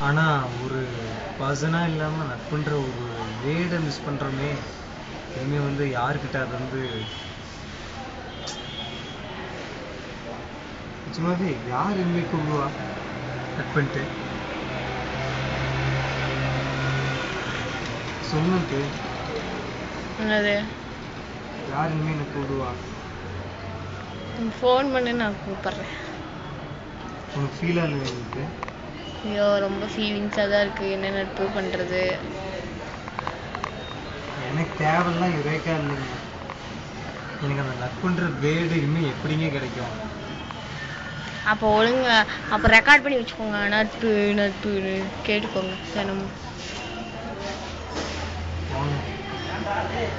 ஆனா ஒரு பர்சனா இல்லாம நட்புன்ற ஒரு வேர்டை மிஸ் பண்றோமே. இனிமே வந்து யாருக்கிட்ட அது வந்து நிஜமாவே யார் இனிமே கூப்பிடுவா நட்புன்ட்டு சொன்னது? என்னது? யார் இனிமே என்ன கூப்பிடுவா? ஃபோன் பண்ணி நான் கூப்பிட்றேன். உனக்கு ஃபீல் ஆகல எனக்கு? ஐயோ ரொம்ப ஃபீலிங்ஸாக தான் இருக்குது. என்ன நட்பு பண்ணுறது? எனக்கு தேவைலாம் யுரேக்கா இல்லைங்க. எனக்கு அந்த நட்புன்ற வேர்டு இனிமேல் எப்படிங்க கிடைக்கும்? அப்போ ஒழுங்க அப்போ ரெக்கார்ட் பண்ணி வச்சுக்கோங்க. நட்பு நட்புன்னு கேட்டுக்கோங்க தினமும்.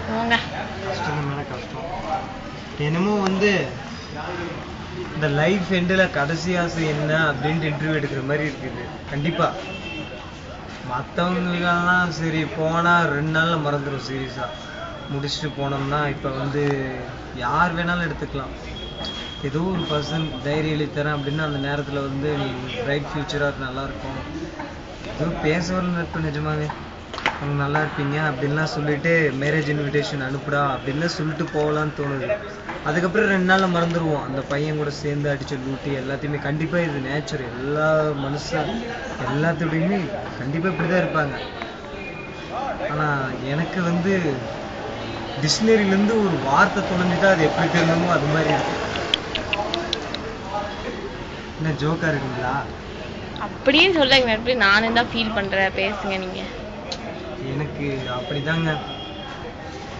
போங்க. கஷ்டம் மேலே கஷ்டம். என்னமோ வந்து இந்த லைஃப் எண்டில் கடைசி ஆசை என்ன அப்படின்ட்டு இன்டர்வியூ எடுக்கிற மாதிரி இருக்குது. கண்டிப்பாக மற்றவங்களுக்கெல்லாம் சரி போனால் 2 நாளில் மறந்துடும். சீரியஸாக முடிச்சுட்டு போனோம்னா இப்போ வந்து யார் வேணாலும் எடுத்துக்கலாம். ஏதோ ஒரு பர்சன் டைரி எழுதித்தரேன் அப்படின்னா அந்த நேரத்தில் வந்து நீ பிரைட் ஃப்யூச்சராக நல்லாயிருக்கும், ஏதோ பேச வரல நட்பு நிஜமாவே அவங்க நல்லா இருப்பீங்க அப்படின்லாம் சொல்லிட்டு மேரேஜ் இன்விடேஷன் அனுப்புடா அப்படின்லாம் சொல்லிட்டு போகலான்னு தோணுது. அதுக்கப்புறம் 2 நாளில் மறந்துடுவோம். அந்த பையன் கூட சேர்ந்து அடித்த லூட்டி எல்லாத்தையுமே. கண்டிப்பாக இது நேச்சர். எல்லா மனுஷன் எல்லாத்துடையுமே கண்டிப்பாக இப்படி தான் இருப்பாங்க. ஆனால் எனக்கு வந்து டிக்ஷனரியிலேருந்து ஒரு வார்த்தை தொலைஞ்சிட்டா அது எப்படி தெரியணுமோ அது மாதிரி இருக்கு. என்ன ஜோக்காக இருக்குங்களா? அப்படின்னு சொல்லுங்க. எப்படி நானே தான் ஃபீல் பண்ணுறேன். பேசுங்க நீங்கள். எனக்கு அப்படிதாங்க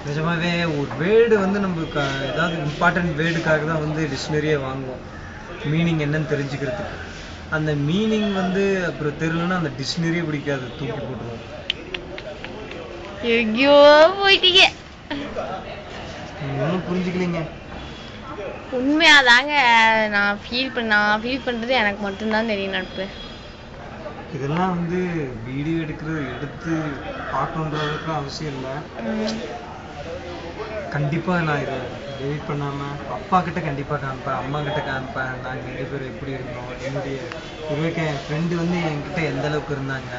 நிஜமாவே. ஒரு வேர்டு வந்து நம்ம ஏதாவது இம்பார்ட்டன்ட் வேர்டுக்காக தான் வந்து டிக்ஷனரியே வாங்குவோம், மீனிங் என்னன்னு தெரிஞ்சுக்கிறதுக்கு. அந்த மீனிங் வந்து அப்புறம் தெரியலன்னா அந்த டிக்ஷனரியே பிடிக்காது, தூக்கி போட்டுருவோம். எங்கேயோ போயிட்டீங்க. நீங்கள் ஒன்றும் புரிஞ்சுக்கலீங்க. உண்மையாதாங்க நான் ஃபீல் பண்ணுறது எனக்கு மட்டும்தான் தெரியும் நட்பு. இதெல்லாம் வந்து வீடியோ எடுத்து பார்க்கணுன்றதுக்கு அவசியம் இல்லை. கண்டிப்பாக நான் இதை டெலிட் பண்ணாமல் அப்பா கிட்ட கண்டிப்பாக காமிப்பேன், அம்மா கிட்ட காமிப்பேன். நாங்கள் 2 பேரும் எப்படி இருந்தோம், என்னுடைய என் ஃப்ரெண்டு வந்து என்கிட்ட எந்த அளவுக்கு இருந்தாங்க,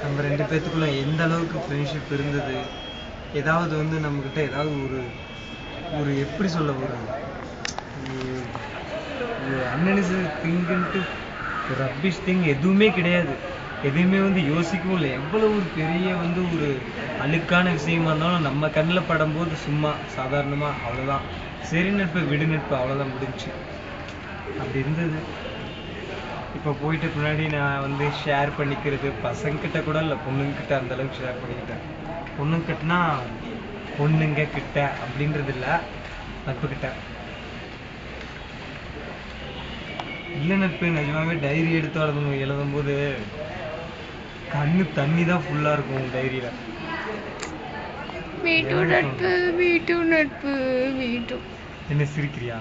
நம்ம 2 பேர்த்துக்குள்ள எந்த அளவுக்கு ஃப்ரெண்ட்ஷிப் இருந்தது. ஏதாவது வந்து நம்மக்கிட்ட ஏதாவது ஒரு ஒரு எப்படி சொல்ல ஒரு அன்னெசரி திங்குன்ட்டு ஒரு ரப்பிஷ் திங் எதுவுமே கிடையாது. எதுவுமே வந்து யோசிக்கவும் இல்லை. எவ்வளோ ஒரு பெரிய வந்து ஒரு அழுக்கான விஷயமா இருந்தாலும் நம்ம கண்ணில் படும்போது சும்மா சாதாரணமாக அவ்வளோதான். சரி நட்பு விடு நட்பு அவ்வளோதான் முடிஞ்சு அப்படி இருந்தது. இப்போ போயிட்டு முன்னாடி நான் வந்து ஷேர் பண்ணிக்கிறது பசங்கிட்ட கூட இல்லை, பொண்ணுங்கிட்ட அந்தளவுக்கு ஷேர் பண்ணிக்கிட்டேன். பொண்ணுங்கிட்டனா பொண்ணுங்க கிட்ட அப்படின்றது இல்லை, நட்புக்கிட்ட இல்லை. நட்பு நிஜமாவே டைரி எடுத்து எழுதும்போது கண்ணு தண்ணி தான் ஃபுல்லாக இருக்கும் டைரியில். என்ன சிரிக்கிறியா?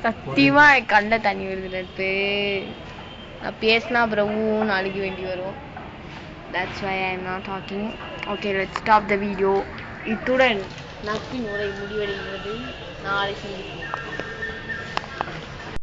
சத்தியமா கண்ட தண்ணி வருது நட்பு. நான் பேசினா அப்புறம் ஊன்னு அழுக வேண்டி வரும். That's why I am not talking. Okay, let's stop the video. இத்துடன் நட்பின் உரை முடிவடைகிறது. நாளை சந்திப்போம்.